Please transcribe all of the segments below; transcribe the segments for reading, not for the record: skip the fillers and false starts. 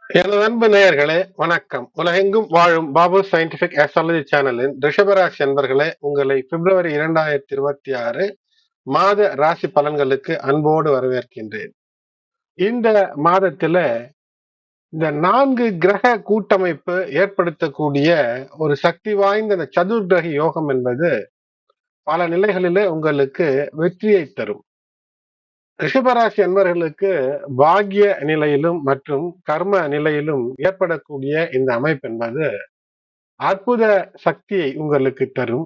எனது அன்பு நேயர்களே வணக்கம். உலகெங்கும் வாழும் பாபு சயின்டிபிக் ஆஸ்ட்ராலஜி சேனலின் ரிஷபராசி அன்பர்களே, உங்களை பிப்ரவரி 2026 மாத ராசி பலன்களுக்கு அன்போடு வரவேற்கின்றேன். இந்த மாதத்துல இந்த 4 கிரக கூட்டமைப்பு ஏற்படுத்தக்கூடிய ஒரு சக்தி வாய்ந்த இந்த சதுர்கிரக யோகம் என்பது பல நிலைகளிலே உங்களுக்கு வெற்றியை தரும். ரிஷபராசி அன்பர்களுக்கு பாக்கிய நிலையிலும் மற்றும் கர்ம நிலையிலும் ஏற்படக்கூடிய இந்த அமைப்பு என்பது அற்புத சக்தியை உங்களுக்கு தரும்.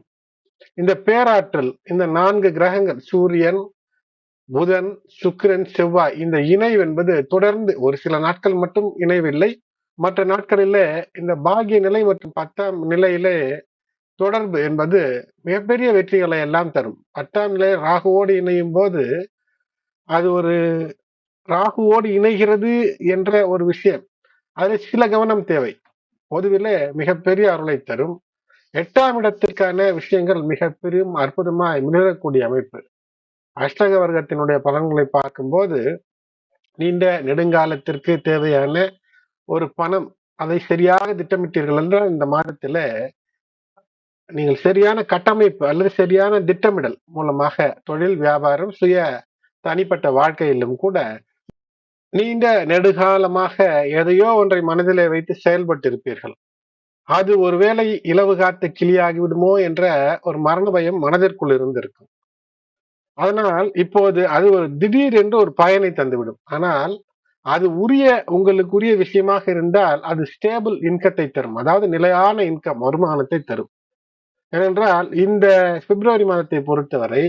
இந்த பேராற்றல், இந்த 4 கிரகங்கள் சூரியன், புதன், சுக்கிரன், செவ்வாய், இந்த இணைவு என்பது தொடர்ந்து ஒரு சில நாட்கள் மட்டும் இணைவில்லை. மற்ற நாட்களிலே இந்த பாக்கிய நிலை மற்றும் 10ஆம் நிலையிலே தொடர்பு என்பது மிகப்பெரிய வெற்றிகளை எல்லாம் தரும். 10ஆம் நிலை ராகுவோடு இணையும் போது அது ஒரு ராகுவோடு இணைகிறது என்ற ஒரு விஷயம், அதில் சில கவனம் தேவை. பொதுவிலே மிகப்பெரிய அருளை தரும். 8ஆம் இடத்திற்கான விஷயங்கள் மிக பெரும் அற்புதமாய் மிளரக்கூடிய அமைப்பு. அஷ்டக வர்க்கத்தினுடைய பலன்களை பார்க்கும்போது நீண்ட நெடுங்காலத்திற்கு தேவையான ஒரு பணம், அதை சரியாக திட்டமிட்டீர்கள் என்றால் இந்த மாதத்துல நீங்கள் சரியான கட்டமைப்பு அல்லது சரியான திட்டமிடல் மூலமாக தொழில், வியாபாரம், சுய தனிப்பட்ட வாழ்க்கையிலும் கூட நீண்ட நெடுகாலமாக எதையோ ஒன்றை மனதிலே வைத்து செயல்பட்டு இருப்பீர்கள். அது ஒருவேளை இலவு காத்து கிளியாகி விடுமோ என்ற ஒரு மரண பயம் மனதிற்குள் இருந்திருக்கும். அதனால் இப்போது அது ஒரு திடீர் என்று ஒரு பயனை தந்துவிடும். ஆனால் அது உங்களுக்கு உரிய விஷயமாக இருந்தால் அது ஸ்டேபிள் இன்கத்தை தரும். அதாவது நிலையான இன்கம், வருமானத்தை தரும். ஏனென்றால் இந்த பிப்ரவரி மாதத்தை பொறுத்தவரை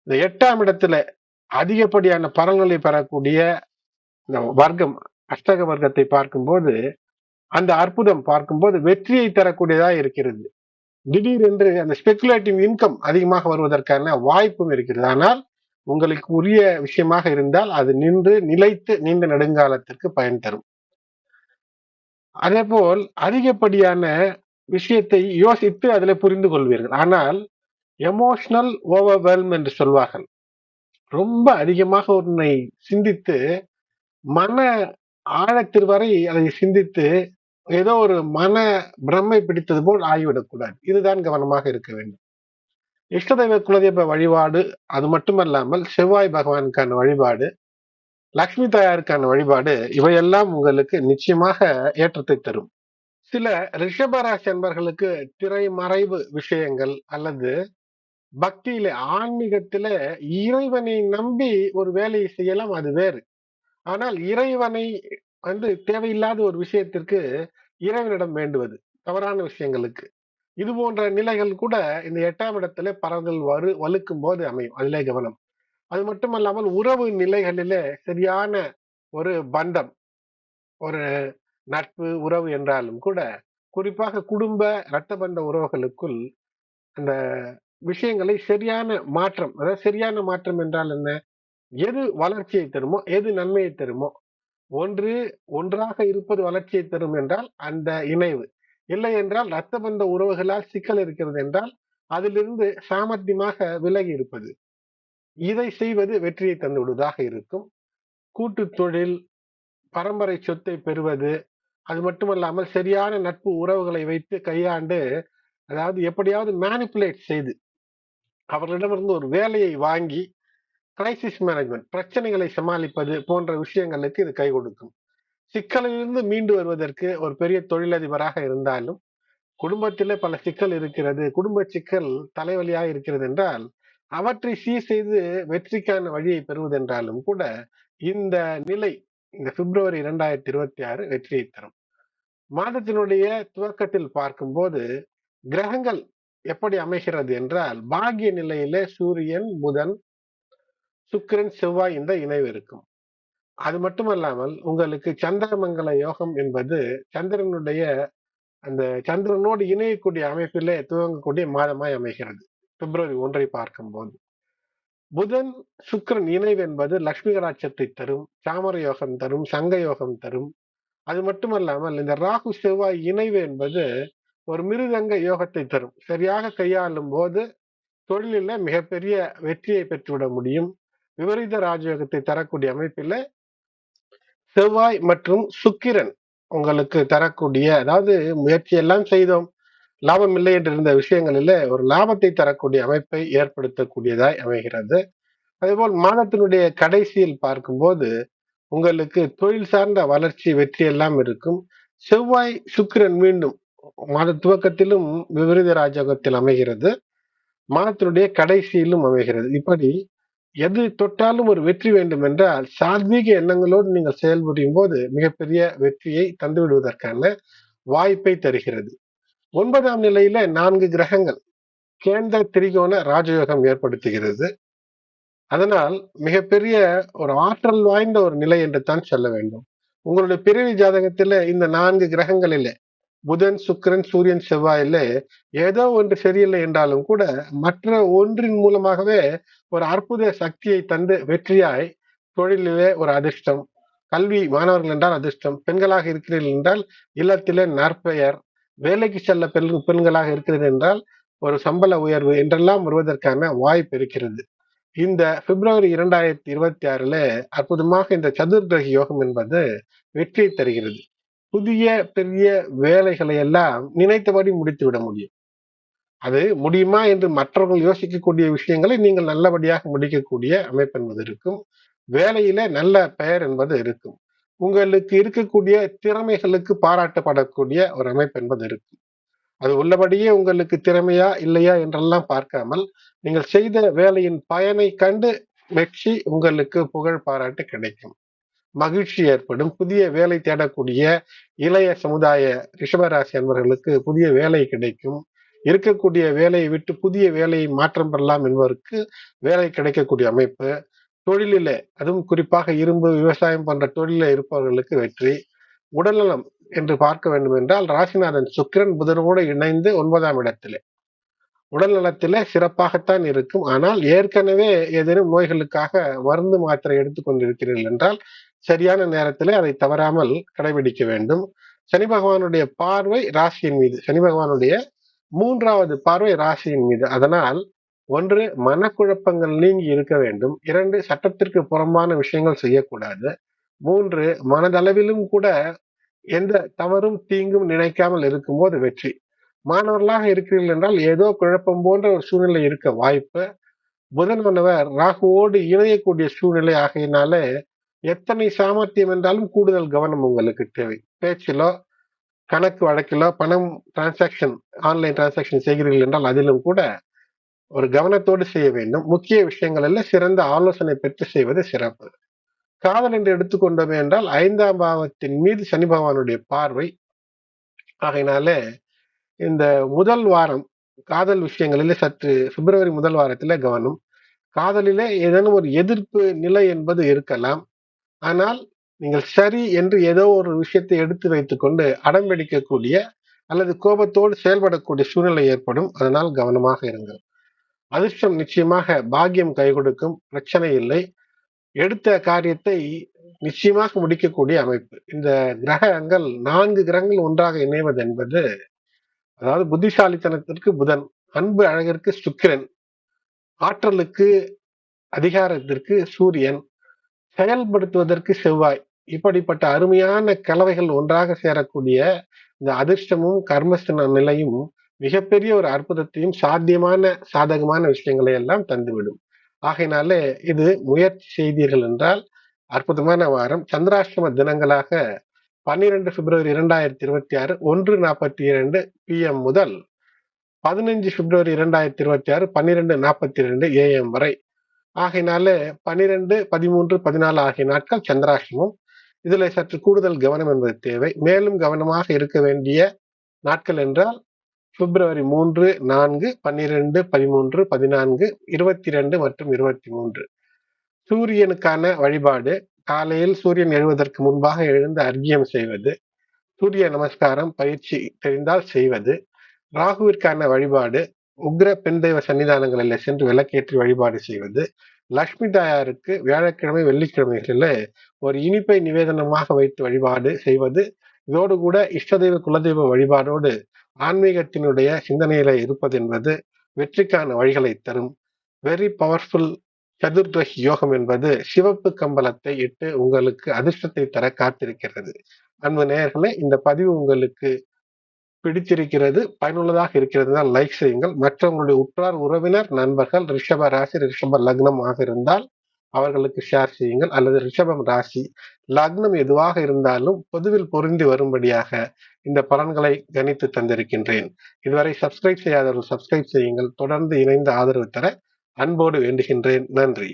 இந்த 8ஆம் இடத்துல அதிகப்படியான பலன்களை பெறக்கூடிய இந்த வர்க்கம், அஷ்டக வர்க்கத்தை பார்க்கும்போது, அந்த அற்புதம் பார்க்கும்போது வெற்றியை தரக்கூடியதா இருக்கிறது. திடீரென்று அந்த ஸ்பெகுலேட்டிவ் இன்கம் அதிகமாக வருவதற்கான வாய்ப்பும் இருக்கிறது. ஆனால் உங்களுக்கு உரிய விஷயமாக இருந்தால் அது நின்று நிலைத்து நீண்ட நெடுங்காலத்திற்கு பயன் தரும். அதே போல் அதிகப்படியான விஷயத்தை யோசித்து அதில் புரிந்து கொள்வீர்கள். ஆனால் எமோஷனல் ஓவர்வெல்ம் என்று சொல்வார்கள். ரொம்ப அதிகமாக ஒன்றை சிந்தித்து மன ஆழத்தில் வரை அதை சிந்தித்து ஏதோ ஒரு மன பிரம்மை பிடித்தது போல் ஆகிவிடக்கூடாது. இதுதான் கவனமாக இருக்க வேண்டும். இஷ்டதெய்வ குலதெய்வ வழிபாடு, அது மட்டுமல்லாமல் செவ்வாய் பகவானுக்கான வழிபாடு, லக்ஷ்மி தாயாருக்கான வழிபாடு, இவையெல்லாம் உங்களுக்கு நிச்சயமாக ஏற்றத்தை தரும். சில ரிஷபராசி அன்பர்களுக்கு திரைமறைவு விஷயங்கள் அல்லது பக்தியில, ஆன்மீகத்தில இறைவனை நம்பி ஒரு வேலையை செய்யலாம், அது வேறு. ஆனால் இறைவனை தேவையில்லாத ஒரு விஷயத்திற்கு இறைவனிடம் வேண்டுவது, தவறான விஷயங்களுக்கு, இது போன்ற நிலைகள் கூட இந்த 8ஆம் இடத்திலே பரவல் வலுக்கும் போது அமையும். அதிலே கவனம். அது மட்டுமல்லாமல் உறவு நிலைகளிலே சரியான ஒரு பந்தம், ஒரு நட்பு உறவு என்றாலும் கூட குறிப்பாக குடும்ப இரத்த பந்த உறவுகளுக்குள் அந்த விஷயங்களை சரியான மாற்றம், அதாவது சரியான மாற்றம் என்றால் என்ன, எது வளர்ச்சியை தருமோ, எது நன்மையை தருமோ, ஒன்றாக இருப்பது வளர்ச்சியை தரும் என்றால் அந்த இணைவு, இல்லை என்றால் இரத்த பந்த உறவுகளால் சிக்கல் இருக்கிறது என்றால் அதிலிருந்து சாமர்த்தியமாக விலகி இருப்பது, இதை செய்வது வெற்றியை தந்து விடுவதாக இருக்கும். கூட்டு தொழில், பரம்பரை சொத்தை பெறுவது, அது மட்டுமல்லாமல் சரியான நட்பு உறவுகளை வைத்து கையாண்டு, அதாவது எப்படியாவது மேனிப்புலேட் செய்து அவர்களிடமிருந்து ஒரு வேலையை வாங்கி கிரைசிஸ் மேனேஜ்மெண்ட், பிரச்சனைகளை சமாளிப்பது போன்ற விஷயங்களுக்கு இது கை கொடுக்கும். சிக்கலிலிருந்து மீண்டு வருவதற்கு ஒரு பெரிய தொழிலதிபராக இருந்தாலும் குடும்பத்திலே பல சிக்கல் இருக்கிறது, குடும்ப சிக்கல் தலைவலியாக இருக்கிறது என்றால் அவற்றை சீர் செய்து வெற்றிக்கான வழியை பெறுவதென்றாலும் கூட இந்த நிலை, இந்த பிப்ரவரி 2026 வெற்றியை தரும். மாதத்தினுடைய துவக்கத்தில் பார்க்கும்போது கிரகங்கள் எப்படி அமைகிறது என்றால் பாகிய நிலையிலே சூரியன், புதன், சுக்கிரன், செவ்வாய் இந்த இணைவு இருக்கும். அது மட்டுமல்லாமல் உங்களுக்கு சந்திரமங்கல யோகம் என்பது சந்திரனுடைய அந்த சந்திரனோடு இணையக்கூடிய அமைப்பிலே துவங்கக்கூடிய மாதமாய் அமைகிறது பிப்ரவரி 1 பார்க்கும்போது. புதன் சுக்கிரன் இணைவு என்பது லட்சுமி கடாட்சத்தை தரும், சாமர யோகம் தரும், சங்க யோகம் தரும். அது மட்டுமல்லாமல் இந்த ராகு செவ்வாய் இணைவு என்பது ஒரு மிருதங்க யோகத்தை தரும். சரியாக கையாளும் போது தொழிலில் மிகப்பெரிய வெற்றியை பெற்றுவிட முடியும். விபரீத ராஜயோகத்தை தரக்கூடிய அமைப்பில் செவ்வாய் மற்றும் சுக்கிரன் உங்களுக்கு தரக்கூடிய, அதாவது முயற்சி எல்லாம் செய்தோம், லாபம் இல்லை என்று இருந்த விஷயங்களிலே ஒரு லாபத்தை தரக்கூடிய அமைப்பை ஏற்படுத்தக்கூடியதாய் அமைகிறது. அதேபோல் மாதத்தினுடைய கடைசியில் பார்க்கும்போது உங்களுக்கு தொழில் சார்ந்த வளர்ச்சி, வெற்றி எல்லாம் இருக்கும். செவ்வாய் சுக்கிரன் மீண்டும் மாத துவக்கத்திலும் விபரீத ராஜயோகத்தில் அமைகிறது, மாதத்தினுடைய கடைசியிலும் அமைகிறது. இப்படி எது தொட்டாலும் ஒரு வெற்றி வேண்டும் என்றால் சாத்வீக எண்ணங்களோடு நீங்கள் செயல்புரியும் போது மிகப்பெரிய வெற்றியை தந்துவிடுவதற்கான வாய்ப்பை தருகிறது. 9ஆம் நிலையில 4 கிரகங்கள் கேந்திர திரிகோண ராஜயோகம் ஏற்படுத்துகிறது. அதனால் மிகப்பெரிய ஒரு ஆற்றல் வாய்ந்த ஒரு நிலை என்று தான் சொல்ல வேண்டும். உங்களுடைய பிறவி ஜாதகத்தில இந்த 4 கிரகங்களிலே புதன், சுக்கிரன், சூரியன், செவ்வாயிலே ஏதோ ஒன்று சரியில்லை என்றாலும் கூட மற்ற ஒன்றின் மூலமாகவே ஒரு அற்புத சக்தியை தந்து வெற்றியாய் தொழிலிலே ஒரு அதிர்ஷ்டம், கல்வி மாணவர்கள் என்றால் அதிர்ஷ்டம், பெண்களாக இருக்கிறீர்கள் என்றால் இல்லத்திலே நற்பெயர், வேலைக்கு செல்ல பெண்களாக இருக்கிறது என்றால் ஒரு சம்பள உயர்வு என்றெல்லாம் வருவதற்கான வாய்ப்பு இருக்கிறது. இந்த பிப்ரவரி 2026ல அற்புதமாக இந்த சதுர்கிரக யோகம் என்பது வெற்றியை தருகிறது. புதிய பெரிய வேலைகளை எல்லாம் நினைத்தபடி முடித்து விட முடியும். அது முடியுமா என்று மற்றவர்கள் யோசிக்கக்கூடிய விஷயங்களை நீங்கள் நல்லபடியாக முடிக்கக்கூடிய அமைப்பு என்பது இருக்கும். வேலையில நல்ல பெயர் என்பது இருக்கும். உங்களுக்கு இருக்கக்கூடிய திறமைகளுக்கு பாராட்டப்படக்கூடிய ஒரு அமைப்பு என்பது இருக்கும். அது உள்ளபடியே உங்களுக்கு திறமையா இல்லையா என்றெல்லாம் பார்க்காமல் நீங்கள் செய்த வேலையின் பயனை கண்டு மெச்சி உங்களுக்கு புகழ் பாராட்டு கிடைக்கும், மகிழ்ச்சி ஏற்படும். புதிய வேலை தேடக்கூடிய இளைய சமுதாய ரிஷபராசி அன்பர்களுக்கு புதிய வேலை கிடைக்கும். இருக்கக்கூடிய வேலையை விட்டு புதிய வேலையை மாற்றம் பெறலாம் என்பதற்கு வேலை கிடைக்கக்கூடிய அமைப்பு. தொழிலிலே அதுவும் குறிப்பாக இரும்பு, விவசாயம் போன்ற தொழிலில் இருப்பவர்களுக்கு வெற்றி. உடல்நலம் என்று பார்க்க வேண்டும் என்றால் ராசிநாதன் சுக்கிரன் புதனோடு இணைந்து 9ஆம் இடத்திலே உடல் நலத்திலே சிறப்பாகத்தான் இருக்கும். ஆனால் ஏற்கனவே ஏதேனும் நோய்களுக்காக மருந்து மாத்திரை எடுத்துக் கொண்டிருக்கிறீர்கள் என்றால் சரியான நேரத்திலே அதை தவறாமல் கடைபிடிக்க வேண்டும். சனி பகவானுடைய பார்வை ராசியின் மீது, சனி பகவானுடைய 3வது பார்வை ராசியின் மீது. அதனால் 1 மனக்குழப்பங்கள் நீங்கி இருக்க வேண்டும், 2 சட்டத்திற்கு புறம்பான விஷயங்கள் செய்யக்கூடாது, 3 மனதளவிலும் கூட எந்த தவறும் தீங்கும் நினைக்காமல் இருக்கும்போது வெற்றி. மாணவர்களாக இருக்கிறீர்கள் என்றால் ஏதோ குழப்பம் போன்ற ஒரு சூழ்நிலை இருக்க வாய்ப்பு. புதனானவர் ராகுவோடு இணையக்கூடிய சூழ்நிலை ஆகையினாலே எத்தனை சாமர்த்தியம் என்றாலும் கூடுதல் கவனம் உங்களுக்கு தேவை. பேச்சிலோ, கணக்கு வழக்கிலோ, பணம் டிரான்சாக்ஷன், ஆன்லைன் டிரான்சாக்ஷன் செய்கிறீர்கள் என்றால் அதிலும் கூட ஒரு கவனத்தோடு செய்ய வேண்டும். முக்கிய விஷயங்களில் சிறந்த ஆலோசனை பெற்று செய்வது சிறப்பு. காதல் என்று எடுத்துக்கொண்டோமே என்றால் 5ஆம் பாவத்தின் மீது சனி பகவானுடைய பார்வை ஆகையினாலே இந்த முதல் வாரம் காதல் விஷயங்களிலே சற்று பிப்ரவரி முதல் வாரத்திலே கவனம். காதலிலே ஏதேனும் ஒரு எதிர்ப்பு நிலை என்பது இருக்கலாம். ஆனால் நீங்கள் சரி என்று ஏதோ ஒரு விஷயத்தை எடுத்து வைத்துக்கொண்டு அடம் பிடிக்கக்கூடிய அல்லது கோபத்தோடு செயல்படக்கூடிய சூழ்நிலை ஏற்படும். அதனால் கவனமாக இருங்கள். அதிர்ஷ்டம் நிச்சயமாக பாக்கியம் கை கொடுக்கும், பிரச்சனை இல்லை. எடுத்த காரியத்தை நிச்சயமாக முடிக்கக்கூடிய அமைப்பு. இந்த கிரகங்கள் 4 கிரகங்கள் ஒன்றாக இணைவது என்பது, அதாவது புத்திசாலித்தனத்திற்கு புதன், அன்பு அழகிற்கு சுக்கிரன், ஆற்றலுக்கு அதிகாரத்திற்கு சூரியன், செயல்படுத்துவதற்கு செவ்வாய், இப்படிப்பட்ட அருமையான கலவைகள் ஒன்றாக சேரக்கூடிய இந்த அதிர்ஷ்டமும் கர்மஸ்தன நிலையும் மிகப்பெரிய ஒரு அற்புதத்தையும் சாத்தியமான சாதகமான விஷயங்களை எல்லாம் தந்துவிடும். ஆகையினாலே இது முயற்சி செய்தீர்கள் என்றால் அற்புதமான வாரம். சந்திராஷ்டம தினங்களாக 12 பிப்ரவரி 2026 1:42 PM முதல் 15 பிப்ரவரி 2026 12:42 AM வரை. ஆகையினால 12, 13, 14 ஆகிய நாட்கள் சந்திராஷ்டமம். இதுல சற்று கூடுதல் கவனம் என்பது தேவை. மேலும் கவனமாக இருக்க வேண்டிய நாட்கள் என்றால் பிப்ரவரி 3, 4, 12, 13, 14, 22 மற்றும் 23. சூரியனுக்கான வழிபாடு. காலையில் சூரியன் எழுவதற்கு முன்பாக எழுந்து அர்க்கியம் செய்வது, சூரிய நமஸ்காரம் பயிற்சி தெரிந்தால் செய்வது, ராகுவிற்கான வழிபாடு, உக்ர பெண் தெய்வ சன்னிதானங்களில் சென்று விளக்கேற்றி வழிபாடு செய்வது, லட்சுமி தாயாருக்கு வியாழக்கிழமை வெள்ளிக்கிழமைகளில் ஒரு இனிப்பை நிவேதனமாக வைத்து வழிபாடு செய்வது, இதோடு கூட இஷ்ட தெய்வ குலதெய்வ வழிபாடோடு ஆன்மீகத்தினுடைய சிந்தனையில இருப்பது என்பது வெற்றிக்கான வழிகளை தரும். வெரி பவர்ஃபுல் சதுர்தசி யோகம் என்பது சிவப்பு கம்பளத்தை இட்டு உங்களுக்கு அதிர்ஷ்டத்தை தர காத்திருக்கிறது. அன்பு நேயர்களே, இந்த பதிவு உங்களுக்கு பிடித்திருக்கிறது, பயனுள்ளதாக இருக்கிறது லைக் செய்யுங்கள். மற்றவங்களுடைய உற்றார் உறவினர் நண்பர்கள் ரிஷப ராசி ரிஷப லக்னம் ஆக இருந்தால் அவர்களுக்கு ஷேர் செய்யுங்கள். அல்லது ரிஷபம் ராசி லக்னம் எதுவாக இருந்தாலும் பொதுவில் பொருந்தி வரும்படியாக இந்த பலன்களை கணித்து தந்திருக்கின்றேன். இதுவரை சப்ஸ்கிரைப் செய்யாதவர்கள் சப்ஸ்கிரைப் செய்யுங்கள். தொடர்ந்து இணைந்து ஆதரவு தர அன்போடு வேண்டுகின்றேன். நன்றி.